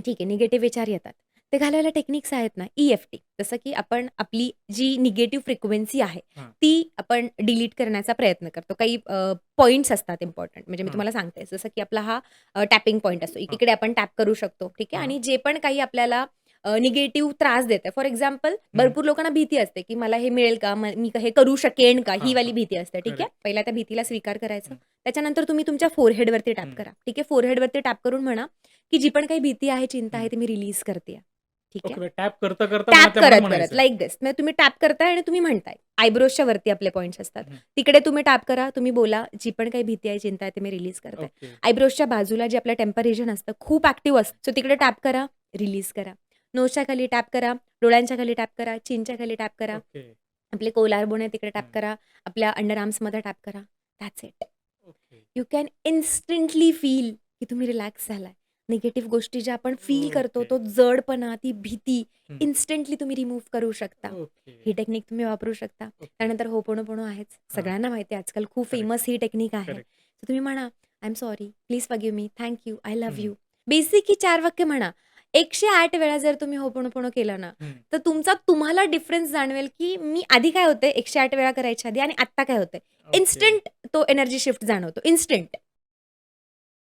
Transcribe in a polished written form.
ठीक आहे, निगेटिव्ह विचार येतात. ते घालवायला टेक्निक्स आहेत ना, EFT. जसं की आपण आपली जी निगेटिव्ह फ्रिक्वेन्सी आहे, हां. ती आपण डिलीट करण्याचा प्रयत्न करतो. काही पॉइंट्स असतात इम्पोर्टंट. म्हणजे मी हां. तुम्हाला सांगते. जसं की आपला हा टॅपिंग पॉइंट असतो. हां. एकीकडे आपण टॅप करू शकतो, ठीक आहे. हां. आणि जे पण काही आपल्याला निगेटिव्ह त्रास देतंय. फॉर एक्झाम्पल हं. भरपूर लोकांना भीती असते, की मला हे मिळेल का? मी हे करू शकेन का? ही हां, वाली हां. भीती असते, ठीक आहे. करेक्ट. पहिला त्या भीतीला स्वीकार करायचं. हं. त्याच्यानंतर तुम्ही तुमच्या फोरहेडवरती टॅप हं. करा, ठीक आहे. फोरहेडवरती टॅप करून म्हणा, की जी पण काही भीती आहे, चिंता आहे, हं. ती मी रिलीज करतेय. ठीक आहे. ओके. टॅप करता मला टॅप त्या म्हणत करत-करत म्हणायचंय. लाइक दिस. म्हणजे तुम्ही टॅप करताय आणि तुम्ही म्हणताय. आयब्रोजच्या वरती आपले पॉइंट्स असतात. हं. तिकडे तुम्ही टॅप करा. तुम्ही बोला, जी पण काही भीती आहे, चिंता आहे, ते मी रिलीज करते. ओके. आयब्रोजच्या बाजूला जे आपलं टेम्पर रिजन असतं, खूप ॲक्टिव्ह असतं. सो तिकडे टॅप करा, रिलीज करा. नोजच्या खाली टॅप करा, डोळ्यांच्या खाली टॅप करा, चिनच्या खाली टॅप करा. ओके. आपले कोलार बोन आहे तिकडे टॅप हं. करा. आपल्या अंडर आर्म्समध्ये टॅप करा. That's it. Okay. You can instantly feel की तुम्ही रिलॅक्स झालाय. निगेटिव्ह गोष्टी ज्या आपण फील करतो, ओके. तो जडपणा, ती भीती हं. इन्स्टंटली तुम्ही रिमूव्ह करू शकता. ओके. ही टेक्निक तुम्ही वापरू शकता. ओके. त्यानंतर होपोनोपोनो आहेच. हां. सगळ्यांना माहिती आहे आजकाल खूप करेक्ट. फेमस ही टेक्निक आहे. करेक्ट. तर तुम्ही म्हणा, I am sorry, please forgive me, thank you, I love हं. यू. बेसिक ही 4 वाक्य म्हणा. 108 वेळा जर तुम्ही होपोनोपोनो केलं ना, हं. तर तुम्हाला डिफरन्स जाणवेल, की मी आधी काय होते 108 वेळा करायच्या आधी आणि आत्ता काय होतंय. ओके. इन्स्टंट तो एनर्जी शिफ्ट जाणवतो. इन्स्टंट.